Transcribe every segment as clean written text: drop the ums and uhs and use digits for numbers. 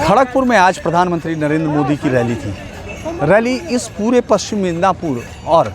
खड़गपुर में आज प्रधानमंत्री नरेंद्र मोदी की रैली थी। रैली इस पूरे पश्चिम मिदनापुर और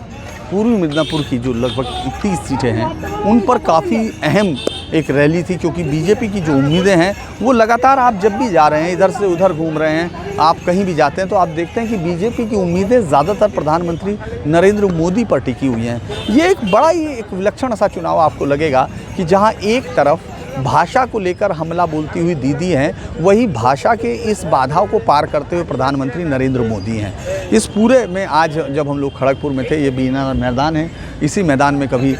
पूर्वी मिदनापुर की जो लगभग 30 सीटें हैं उन पर काफ़ी अहम एक रैली थी, क्योंकि बीजेपी की जो उम्मीदें हैं वो लगातार, आप जब भी जा रहे हैं, इधर से उधर घूम रहे हैं, आप कहीं भी जाते हैं तो आप देखते हैं कि बीजेपी की उम्मीदें ज़्यादातर प्रधानमंत्री नरेंद्र मोदी पर टिकी हुई हैं। ये एक बड़ा ही एक विलक्षण सा चुनाव आपको लगेगा कि जहां एक तरफ भाषा को लेकर हमला बोलती हुई दीदी हैं, वही भाषा के इस बाधा को पार करते हुए प्रधानमंत्री नरेंद्र मोदी हैं। इस पूरे में आज जब हम लोग खड़गपुर में थे, ये बीना मैदान है, इसी मैदान में कभी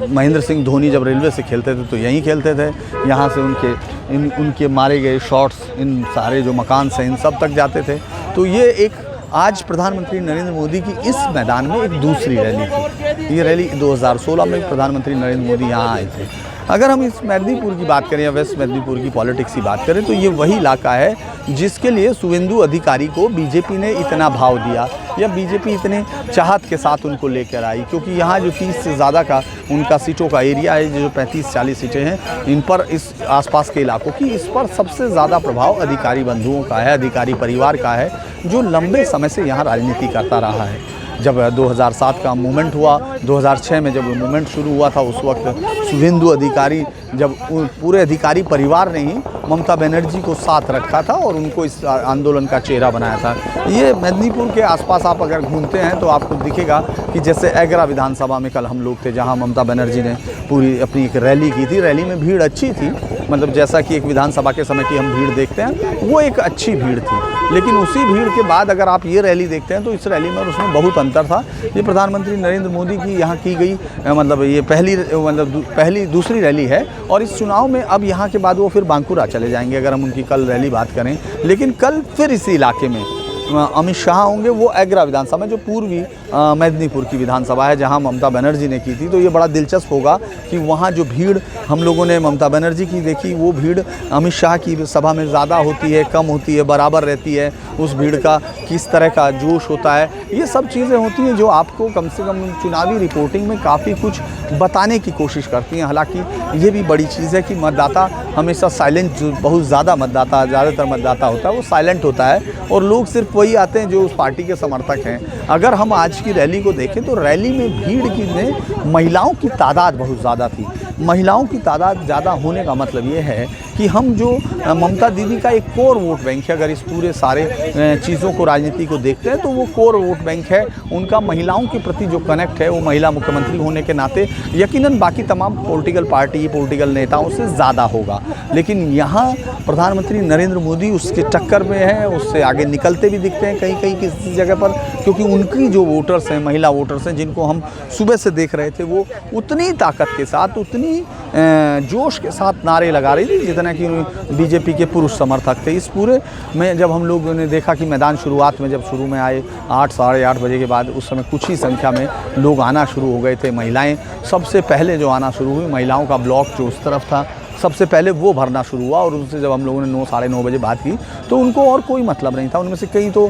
महेंद्र सिंह धोनी जब रेलवे से खेलते थे तो यहीं खेलते थे। यहाँ से उनके मारे गए शॉट्स इन सारे जो मकान से इन सब तक जाते थे। तो ये एक आज प्रधानमंत्री नरेंद्र मोदी की इस मैदान में एक दूसरी रैली थी। ये रैली 2016 में प्रधानमंत्री नरेंद्र मोदी यहाँ आए थे। अगर हम इस मेदिनीपुर की बात करें या वेस्ट मेदिनीपुर की पॉलिटिक्स की बात करें तो ये वही इलाका है जिसके लिए शुवेंदु अधिकारी को बीजेपी ने इतना भाव दिया या बीजेपी इतने चाहत के साथ उनको लेकर आई, क्योंकि यहाँ जो 30 से ज़्यादा का उनका सीटों का एरिया है, जो 35-40 सीटें हैं, इन पर इस आसपास के इलाकों की, इस पर सबसे ज़्यादा प्रभाव अधिकारी बंधुओं का है, अधिकारी परिवार का है, जो लंबे समय से यहाँ राजनीति करता रहा है। जब 2007 का मूवमेंट हुआ, 2006 में जब मूवमेंट शुरू हुआ था, उस वक्त शुवेंदु अधिकारी, जब पूरे अधिकारी परिवार ने ही ममता बनर्जी को साथ रखा था और उनको इस आंदोलन का चेहरा बनाया था। ये मेदिनीपुर के आसपास आप अगर घूमते हैं तो आपको दिखेगा कि जैसे एगरा विधानसभा में कल हम लोग थे, जहां ममता बनर्जी ने पूरी अपनी एक रैली की थी। रैली में भीड़ अच्छी थी, मतलब जैसा कि एक विधानसभा के समय की हम भीड़ देखते हैं, वो एक अच्छी भीड़ थी। लेकिन उसी भीड़ के बाद अगर आप ये रैली देखते हैं तो इस रैली में और उसमें बहुत अंतर था। ये प्रधानमंत्री नरेंद्र मोदी की यहाँ की गई मतलब ये पहली दूसरी रैली है, और इस चुनाव में अब यहाँ के बाद वो फिर बांकुरा चले जाएंगे अगर हम उनकी कल रैली बात करें। लेकिन कल फिर इसी इलाके में अमित शाह होंगे, वो एगरा विधानसभा में, जो पूर्वी मेदिनीपुर की विधानसभा है जहां ममता बनर्जी ने की थी। तो ये बड़ा दिलचस्प होगा कि वहां जो भीड़ हम लोगों ने ममता बनर्जी की देखी, वो भीड़ अमित शाह की सभा में ज़्यादा होती है, कम होती है, बराबर रहती है। उस भीड़ का किस तरह का जोश होता है, ये सब चीज़ें होती हैं जो आपको कम से कम चुनावी रिपोर्टिंग में काफ़ी कुछ बताने की कोशिश करती हैं। हालांकि ये भी बड़ी चीज़ है कि मतदाता हमेशा साइलेंट, जो बहुत ज़्यादा मतदाता, ज़्यादातर मतदाता होता है वो साइलेंट होता है, और लोग सिर्फ वही आते हैं जो उस पार्टी के समर्थक हैं। अगर हम आज की रैली को देखें तो रैली में भीड़ की में महिलाओं की तादाद बहुत ज़्यादा थी। महिलाओं की तादाद ज़्यादा होने का मतलब ये है कि हम जो ममता दीदी का एक कोर वोट बैंक है, अगर इस पूरे सारे चीज़ों को, राजनीति को देखते हैं तो वो कोर वोट बैंक है। उनका महिलाओं के प्रति जो कनेक्ट है वो महिला मुख्यमंत्री होने के नाते यकीनन बाकी तमाम पॉलिटिकल पार्टी, पॉलिटिकल नेताओं से ज़्यादा होगा। लेकिन यहाँ प्रधानमंत्री नरेंद्र मोदी उसके टक्कर में है, उससे आगे निकलते भी दिखते हैं कहीं कहीं किसी जगह पर, क्योंकि उनकी जो वोटर्स हैं, महिला वोटर्स हैं, जिनको हम सुबह से देख रहे थे, वो उतनी ताकत के साथ, उतनी जोश के साथ नारे लगा रही थी जितना कि बीजेपी के पुरुष समर्थक थे। इस पूरे में जब हम लोगों ने देखा कि मैदान शुरुआत में जब शुरू में आए 8 साढ़े 8 बजे के बाद, उस समय कुछ ही संख्या में लोग आना शुरू हो गए थे। महिलाएं सबसे पहले जो आना शुरू हुई, महिलाओं का ब्लॉक जो उस तरफ था सबसे पहले वो भरना शुरू हुआ, और उनसे जब हम लोगों ने 9 साढ़े 9 बजे बात की तो उनको और कोई मतलब नहीं था। उनमें से कई तो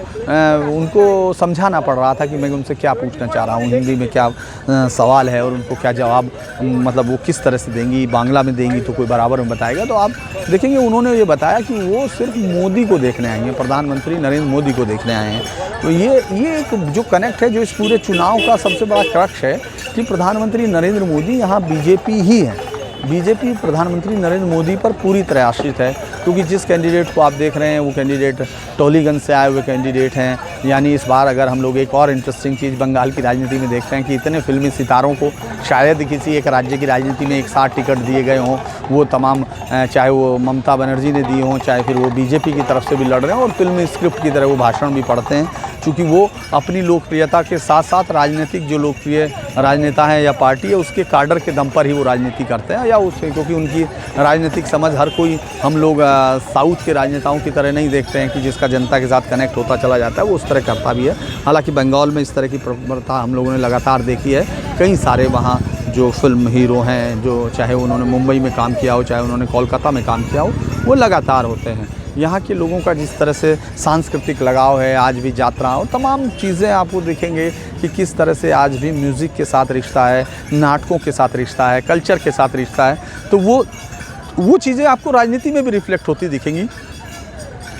उनको समझाना पड़ रहा था कि मैं उनसे क्या पूछना चाह रहा हूँ, हिंदी में क्या सवाल है और उनको क्या जवाब, मतलब वो किस तरह से देंगी, बांग्ला में देंगी तो कोई बराबर में बताएगा। तो आप देखेंगे उन्होंने ये बताया कि वो सिर्फ मोदी को देखने आए हैं, प्रधानमंत्री नरेंद्र मोदी को देखने आए हैं। तो ये एक जो कनेक्ट है, जो इस पूरे चुनाव का सबसे बड़ा क्रक्स है कि प्रधानमंत्री नरेंद्र मोदी यहाँ बीजेपी ही है। बीजेपी प्रधानमंत्री नरेंद्र मोदी पर पूरी तरह आश्रित है, क्योंकि जिस कैंडिडेट को आप देख रहे हैं वो कैंडिडेट टोलीगंज से आए हुए कैंडिडेट हैं। यानी इस बार अगर हम लोग एक और इंटरेस्टिंग चीज़ बंगाल की राजनीति में देखते हैं कि इतने फिल्मी सितारों को शायद किसी एक राज्य की राजनीति में एक साथ टिकट दिए गए हों, वो तमाम चाहे वो ममता बनर्जी ने दिए हों, चाहे फिर वो बीजेपी की तरफ से भी लड़ रहे हैं और फिल्मी स्क्रिप्ट की तरह वो भाषण भी पढ़ते हैं, क्योंकि वो अपनी लोकप्रियता के साथ साथ राजनीतिक जो लोकप्रिय राजनेता है या पार्टी है उसके कार्डर के दम पर ही वो राजनीति करते हैं, या उससे, क्योंकि उनकी राजनीतिक समझ हर कोई, हम लोग साउथ के राजनेताओं की तरह नहीं देखते हैं कि जिसका जनता के साथ कनेक्ट होता चला जाता है, वो उस तरह करता भी है। हालांकि बंगाल में इस तरह की प्रवणता हम लोगों ने लगातार देखी है। कई सारे वहाँ जो फिल्म हीरो हैं, जो चाहे उन्होंने मुंबई में काम किया हो, चाहे उन्होंने कोलकाता में काम किया हो, वो लगातार होते हैं। यहाँ के लोगों का जिस तरह से सांस्कृतिक लगाव है, आज भी यात्रा और तमाम चीज़ें आपको दिखेंगे कि किस तरह से आज भी म्यूज़िक के साथ रिश्ता है, नाटकों के साथ रिश्ता है, कल्चर के साथ रिश्ता है। तो वो वो चीज़ें आपको राजनीति में भी रिफ्लेक्ट होती दिखेंगी।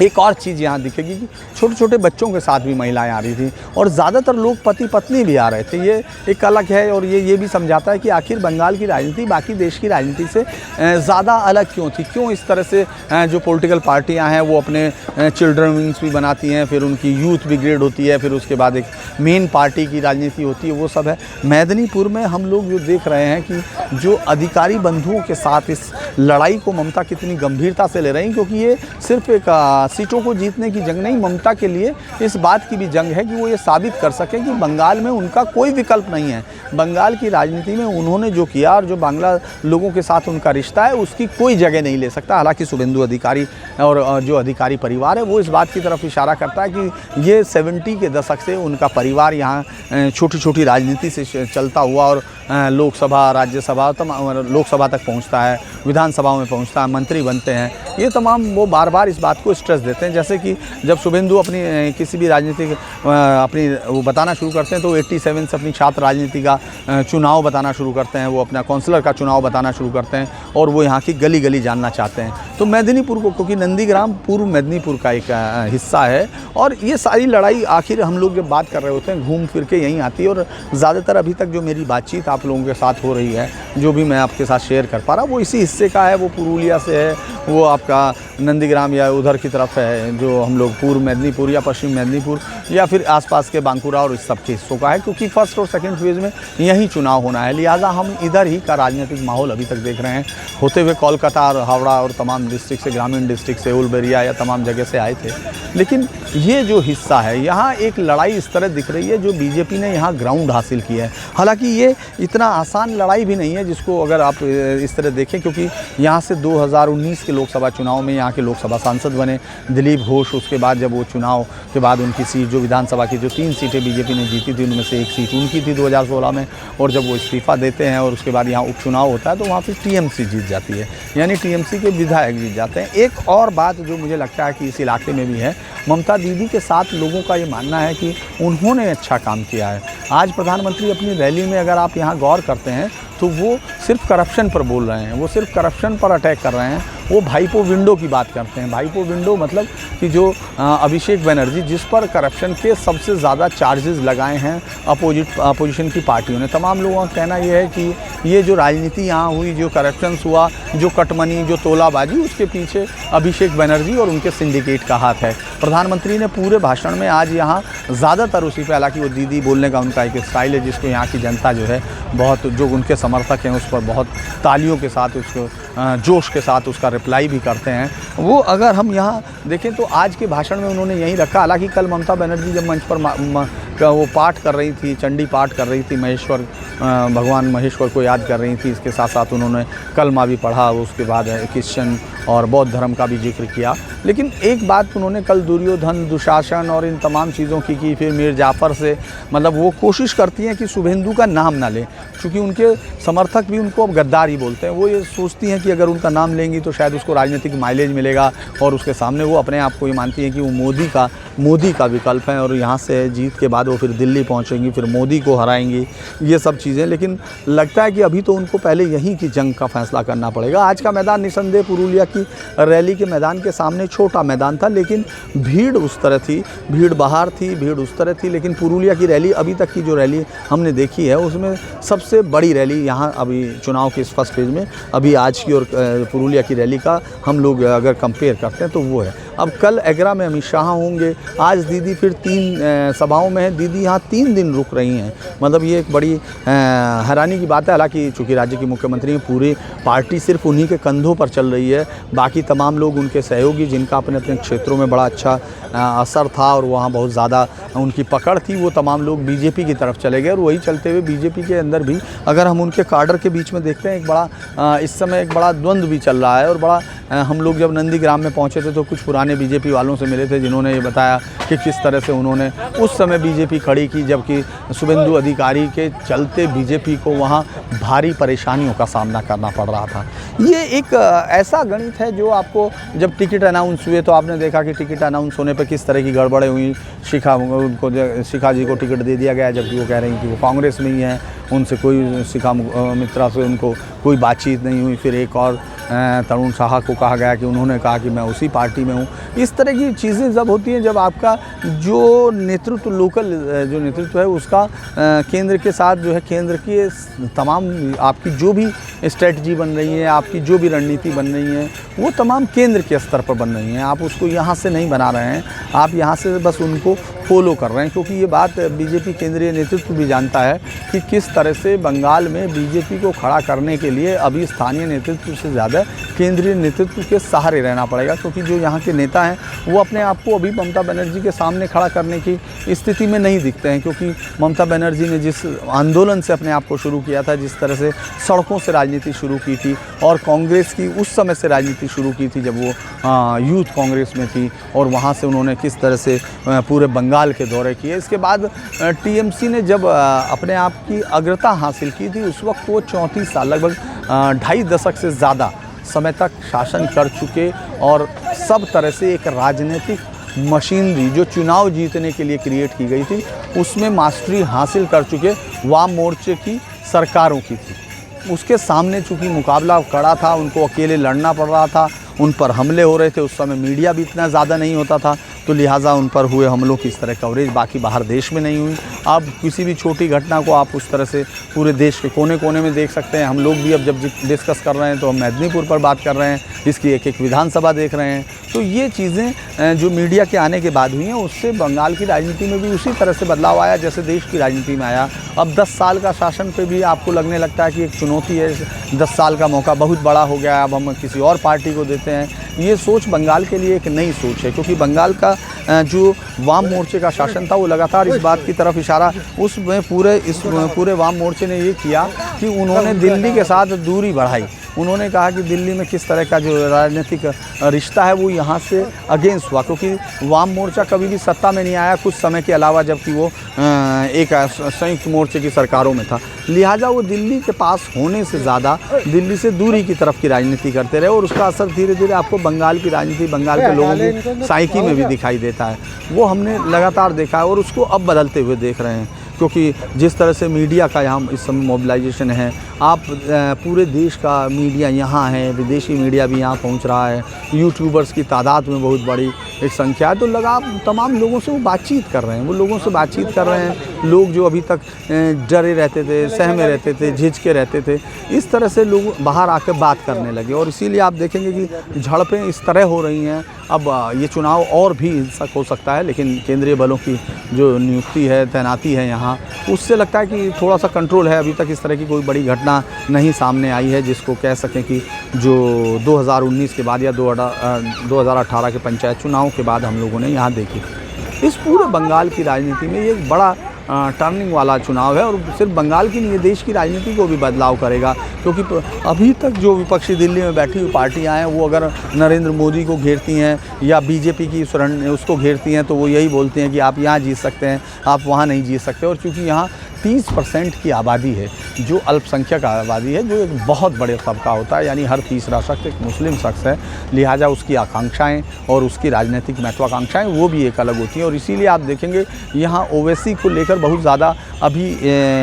एक और चीज़ यहाँ दिखेगी कि छोटे छोटे बच्चों के साथ भी महिलाएं आ रही थी और ज़्यादातर लोग पति पत्नी भी आ रहे थे। ये एक अलग है और ये भी समझाता है कि आखिर बंगाल की राजनीति बाकी देश की राजनीति से ज़्यादा अलग क्यों थी, क्यों इस तरह से जो पॉलिटिकल पार्टियां हैं वो अपने चिल्ड्रन विंग्स भी बनाती हैं, फिर उनकी यूथ ब्रिगेड होती है, फिर उसके बाद एक मेन पार्टी की राजनीति होती है, वो सब है। मेदिनीपुर में हम लोग जो देख रहे हैं कि जो अधिकारी बंधुओं के साथ इस लड़ाई को ममता कितनी गंभीरता से ले रही हैं, क्योंकि ये सिर्फ एक सीटों को जीतने की जंग नहीं, ममता के लिए इस बात की भी जंग है कि वो ये साबित कर सकें कि बंगाल में उनका कोई विकल्प नहीं है। बंगाल की राजनीति में उन्होंने जो किया और जो बांग्ला लोगों के साथ उनका रिश्ता है उसकी कोई जगह नहीं ले सकता। हालांकि शुभेंदु अधिकारी और जो अधिकारी परिवार है वो इस बात की तरफ इशारा करता है कि ये 70 के दशक से उनका परिवार यहाँ छोटी छोटी राजनीति से चलता हुआ और लोकसभा, राज्यसभा, लोकसभा तक पहुँचता है, विधानसभा में पहुँचता है, मंत्री बनते हैं। ये तमाम वो बार बार इस बात को स्ट्रेस देते हैं। जैसे कि जब शुभेंदु अपनी किसी भी राजनीतिक अपनी वो बताना शुरू करते हैं तो 87 से अपनी छात्र राजनीति का चुनाव बताना शुरू करते हैं, वो अपना काउंसलर का चुनाव बताना शुरू करते हैं और वो यहाँ की गली गली जानना चाहते हैं। तो मेदिनीपुर को, क्योंकि नंदीग्राम पूर्व मेदिनीपुर का एक हिस्सा है और ये सारी लड़ाई आखिर हम लोग जब बात कर रहे होते हैं घूम फिर के यहीं आती है। और ज़्यादातर अभी तक जो मेरी बातचीत आप लोगों के साथ हो रही है, जो भी मैं आपके साथ शेयर कर पा रहा हूँ, वो इसी हिस्से का है। वो पुरुलिया से है, वो आपका नंदीग्राम या उधर की तरफ है, जो हम लोग पूर्व मेदिनीपुर या पश्चिम मेदिनीपुर या फिर आसपास के बांकुरा और इस सब के हिस्सों का है, क्योंकि फर्स्ट और सेकंड फेज़ में यही चुनाव होना है। लिहाजा हम इधर ही का राजनीतिक माहौल अभी तक देख रहे हैं। होते हुए कोलकाता और हावड़ा और तमाम डिस्ट्रिक्ट से, ग्रामीण डिस्ट्रिक्ट से, उलबेरिया या तमाम जगह से आए थे। लेकिन ये जो हिस्सा है यहाँ एक लड़ाई इस तरह दिख रही है जो बीजेपी ने यहाँ ग्राउंड हासिल किया है। हालांकि ये इतना आसान लड़ाई भी नहीं है जिसको अगर आप इस तरह देखें, क्योंकि यहाँ से 2019 के लोकसभा चुनाव में यहाँ के लोकसभा सांसद बने दिलीप घोष। उसके बाद जब वो चुनाव के बाद उनकी सीट, जो विधानसभा की जो 3 सीटें बीजेपी ने जीती थी, उनमें से एक सीट उनकी थी 2016 में। और जब वो इस्तीफा देते हैं और उसके बाद यहाँ उपचुनाव होता है तो वहाँ पर टीएमसी जीत जाती है, यानी टीएमसी के विधायक जीत जाते हैं। एक और बात जो मुझे लगता है कि इस इलाके में भी है, ममता दीदी के साथ लोगों का ये मानना है कि उन्होंने अच्छा काम किया है। आज प्रधानमंत्री अपनी रैली में अगर आप यहाँ गौर करते हैं तो वो सिर्फ करप्शन पर बोल रहे हैं, वो सिर्फ करप्शन पर अटैक कर रहे हैं। वो भाईपो विंडो की बात करते हैं। भाईपो विंडो मतलब कि जो अभिषेक बनर्जी, जिस पर करप्शन के सबसे ज़्यादा चार्जेस लगाए हैं अपोजिशन की पार्टियों ने, तमाम लोगों का कहना यह है कि ये जो राजनीति यहाँ हुई, जो करप्शन हुआ, जो कटमनी, जो तोलाबाजी, उसके पीछे अभिषेक बनर्जी और उनके सिंडिकेट का हाथ है। प्रधानमंत्री ने पूरे भाषण में आज यहाँ ज़्यादातर उसी पर, हालांकि वो दीदी बोलने का उनका एक स्टाइल है जिसको यहाँ की जनता जो है बहुत, जो उनके समर्थक हैं उस पर बहुत तालियों के साथ, उसको जोश के साथ उसका रिप्लाई भी करते हैं। वो अगर हम यहाँ देखें तो आज के भाषण में उन्होंने यही रखा। हालांकि कल ममता बनर्जी जब मंच पर वो पाठ कर रही थी, चंडी पाठ कर रही थी, महेश्वर, भगवान महेश्वर को याद कर रही थी, इसके साथ साथ उन्होंने कलमा भी पढ़ा, उसके बाद क्रिश्चियन और बौद्ध धर्म का भी जिक्र किया। लेकिन एक बात उन्होंने कल दुर्योधन, दुशासन और इन तमाम चीज़ों की फिर मीर जाफ़र से, मतलब वो कोशिश करती हैं कि शुभेंदु का नाम ना लें, क्योंकि उनके समर्थक भी उनको अब गद्दार ही बोलते हैं। वो ये सोचती हैं कि अगर उनका नाम लेंगी तो शायद उसको राजनीतिक माइलेज मिलेगा, और उसके सामने वो अपने आप को ये मानती हैं कि वो मोदी का विकल्प है और यहाँ से जीत के बाद वो फिर दिल्ली पहुँचेंगी, फिर मोदी को हराएंगी, ये सब चीज़ें। लेकिन लगता है कि अभी तो उनको पहले यहीं की जंग का फैसला करना पड़ेगा। आज का मैदान निसंदेह पुरुलिया की रैली के मैदान के सामने छोटा मैदान था, लेकिन भीड़ उस तरह थी, भीड़ बाहर थी, भीड़ उस तरह थी। लेकिन पुरुलिया की रैली, अभी तक की जो रैली हमने देखी है उसमें सबसे बड़ी रैली यहाँ अभी चुनाव के इस फर्स्ट फेज में अभी आज की और पुरुलिया की रैली का हम लोग अगर कंपेयर करते हैं तो वो है। अब कल एगरा में अमित शाह होंगे, आज दीदी फिर 3 सभाओं में है। दीदी यहाँ 3 दिन रुक रही हैं, मतलब ये एक बड़ी हैरानी की बात है। हालांकि चूँकि राज्य की मुख्यमंत्री पूरी पार्टी सिर्फ उन्हीं के कंधों पर चल रही है, बाकी तमाम लोग उनके सहयोगी जिनका अपने अपने क्षेत्रों में बड़ा अच्छा असर था और वहाँ बहुत ज़्यादा उनकी पकड़ थी, वो तमाम लोग बीजेपी की तरफ चले गए। और वही चलते हुए बीजेपी के अंदर भी अगर हम उनके काडर के बीच में देखते हैं, एक बड़ा इस समय एक बड़ा द्वंद्व भी चल रहा है। और बड़ा हम लोग जब नंदीग्राम में पहुँचे थे तो कुछ पुराने बीजेपी वालों से मिले थे, जिन्होंने ये बताया कि किस तरह से उन्होंने उस समय बीजेपी खड़ी की, जबकि शुभेंदु अधिकारी के चलते बीजेपी को वहाँ भारी परेशानियों का सामना करना पड़ रहा था। ये एक ऐसा गणित है जो आपको जब टिकट अनाउंस हुए तो आपने देखा कि टिकट अनाउंस होने पर किस तरह की गड़बड़ें हुई। शिखा जी को टिकट दे दिया गया, जबकि वो कह रही कि वो कांग्रेस में ही हैं, उनसे कोई शिखा मित्रा से उनको कोई बातचीत नहीं हुई। फिर एक और तरुण साहा को कहा गया कि उन्होंने कहा कि मैं उसी पार्टी में हूँ। इस तरह की चीज़ें जब होती हैं, जब आपका जो नेतृत्व लोकल जो नेतृत्व है उसका केंद्र के साथ जो है, केंद्र के तमाम आपकी जो भी स्ट्रेटजी बन रही है, आपकी जो भी रणनीति बन रही है, वो तमाम केंद्र के स्तर पर बन रही हैं। आप उसको यहाँ से नहीं बना रहे हैं, आप यहाँ से बस उनको फॉलो कर रहे हैं, क्योंकि ये बात बीजेपी केंद्रीय नेतृत्व भी जानता है कि किस तरह से बंगाल में बीजेपी को खड़ा करने के लिए अभी स्थानीय नेतृत्व से ज़्यादा केंद्रीय नेतृत्व के सहारे रहना पड़ेगा, क्योंकि जो यहाँ के नेता हैं वो अपने आप को अभी ममता बनर्जी के सामने खड़ा करने की स्थिति में नहीं दिखते हैं, क्योंकि ममता बनर्जी ने जिस आंदोलन से अपने आप को शुरू किया था, जिस तरह से सड़कों से राजनीति शुरू की थी और कांग्रेस की उस समय से राजनीति शुरू की थी जब वो यूथ कांग्रेस में थी, और वहाँ से उन्होंने किस तरह से पूरे बंगाल के दौरे किए। इसके बाद टीएमसी ने जब अपने आप की अग्रता हासिल की थी, उस वक्त वो 34 साल लगभग 2.5 दशक से ज़्यादा समय तक शासन कर चुके और सब तरह से एक राजनीतिक मशीनरी जो चुनाव जीतने के लिए क्रिएट की गई थी उसमें मास्टरी हासिल कर चुके वाम मोर्चे की सरकारों की थी। उसके सामने चूँकि मुकाबला कड़ा था, उनको अकेले लड़ना पड़ रहा था, उन पर हमले हो रहे थे, उस समय मीडिया भी इतना ज़्यादा नहीं होता था, तो लिहाजा उन पर हुए हमलों की इस तरह कवरेज बाकी बाहर देश में नहीं हुई। अब किसी भी छोटी घटना को आप उस तरह से पूरे देश के कोने कोने में देख सकते हैं। हम लोग भी अब जब डिस्कस कर रहे हैं तो हम मेदिनीपुर पर बात कर रहे हैं, इसकी एक एक विधानसभा देख रहे हैं। तो ये चीज़ें जो मीडिया के आने के बाद हुई हैं, उससे बंगाल की राजनीति में भी उसी तरह से बदलाव आया जैसे देश की राजनीति में आया। अब 10 साल का शासन पे भी आपको लगने लगता है कि एक चुनौती है, 10 साल का मौका बहुत बड़ा हो गया है, अब हम किसी और पार्टी को देते हैं। ये सोच बंगाल के लिए एक नई सोच है, क्योंकि बंगाल का जो वाम मोर्चे का शासन था वो लगातार इस बात की तरफ इशारा, उसमें पूरे वाम मोर्चे ने ये किया कि उन्होंने दिल्ली के साथ दूरी बढ़ाई। उन्होंने कहा कि दिल्ली में किस तरह का जो राजनीतिक रिश्ता है वो यहाँ से अगेंस्ट हुआ, क्योंकि वाम मोर्चा कभी भी सत्ता में नहीं आया कुछ समय के अलावा, जबकि वो एक संयुक्त मोर्चे की सरकारों में था। लिहाजा वो दिल्ली के पास होने से ज़्यादा दिल्ली से दूरी की तरफ की राजनीति करते रहे, और उसका असर धीरे धीरे आपको बंगाल की राजनीति, बंगाल के लोगों की साइकी में भी दिखाई देता है। वो हमने लगातार देखा है और उसको अब बदलते हुए देख रहे हैं, क्योंकि जिस तरह से मीडिया का यहाँ इस समय मोबिलाइजेशन है, आप पूरे देश का मीडिया यहाँ है, विदेशी मीडिया भी यहाँ पहुँच रहा है, यूट्यूबर्स की तादाद में बहुत बड़ी एक संख्या है, तो लगा तमाम लोगों से वो बातचीत कर रहे हैं, वो लोगों से बातचीत कर रहे हैं। लोग जो अभी तक डरे रहते थे, सहमे रहते थे, झिझके रहते थे, इस तरह से लोग बाहर आकर बात करने लगे, और इसीलिए आप देखेंगे कि झड़पें इस तरह हो रही हैं। अब ये चुनाव और भी हिंसक हो सकता है, लेकिन केंद्रीय बलों की जो नियुक्ति है, तैनाती है यहाँ, उससे लगता है कि थोड़ा सा कंट्रोल है। अभी तक इस तरह की कोई बड़ी घटना नहीं सामने आई है जिसको कह सकें कि जो 2019 के बाद या 2018 के पंचायत चुनाव के बाद हम लोगों ने यहाँ देखी। इस पूरे बंगाल की राजनीति में ये एक बड़ा टर्निंग वाला चुनाव है, और सिर्फ बंगाल की नहीं, देश की राजनीति को भी बदलाव करेगा, क्योंकि अभी तक जो विपक्षी दिल्ली में बैठी हुई पार्टियां हैं वो अगर नरेंद्र मोदी को घेरती हैं या बीजेपी की उसको घेरती हैं, तो वो यही बोलती हैं कि आप यहाँ जीत सकते हैं, आप वहाँ नहीं जीत सकते। और चूँकि यहाँ 30% की आबादी है, जो अल्पसंख्यक आबादी है, जो एक बहुत बड़े तबका होता है, यानी हर तीसरा शख्स एक मुस्लिम शख्स है, लिहाजा उसकी आकांक्षाएं और उसकी राजनीतिक महत्वाकांक्षाएं वो भी एक अलग होती हैं। और इसीलिए आप देखेंगे यहाँ ओवैसी को लेकर बहुत ज़्यादा अभी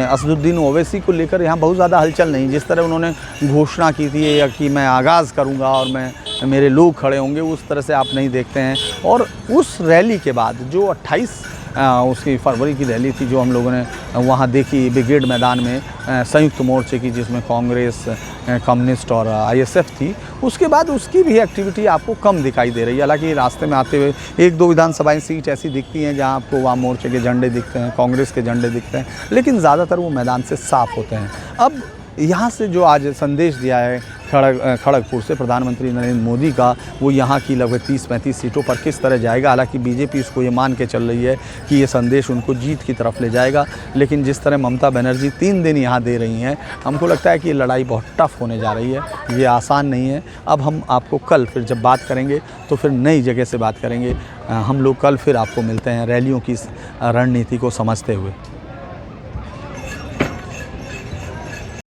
असदुद्दीन ओवैसी को लेकर यहाँ बहुत ज़्यादा हलचल नहीं। जिस तरह उन्होंने घोषणा की थी या कि मैं आगाज़ करूँगा और मेरे लोग खड़े होंगे, उस तरह से आप नहीं देखते हैं। और उस रैली के बाद जो 28 उसकी फरवरी की रैली थी जो हम लोगों ने वहाँ देखी ब्रिगेड मैदान में संयुक्त मोर्चे की, जिसमें कांग्रेस, कम्युनिस्ट और आईएसएफ थी, उसके बाद उसकी भी एक्टिविटी आपको कम दिखाई दे रही है। हालांकि रास्ते में आते हुए 1-2 विधानसभाएं सीट ऐसी दिखती हैं जहां आपको वाम मोर्चे के झंडे दिखते हैं, कांग्रेस के झंडे दिखते हैं, लेकिन ज़्यादातर वो मैदान से साफ होते हैं। अब यहाँ से जो आज संदेश दिया है खड़गपुर से प्रधानमंत्री नरेंद्र मोदी का, वो यहाँ की लगभग 30-35 सीटों पर किस तरह जाएगा। हालांकि बीजेपी इसको ये मान के चल रही है कि ये संदेश उनको जीत की तरफ ले जाएगा, लेकिन जिस तरह ममता बनर्जी 3 दिन यहाँ दे रही हैं, हमको लगता है कि ये लड़ाई बहुत टफ होने जा रही है, ये आसान नहीं है। अब हम आपको कल फिर जब बात करेंगे तो फिर नई जगह से बात करेंगे। हम लोग कल फिर आपको मिलते हैं रैलियों की रणनीति को समझते हुए।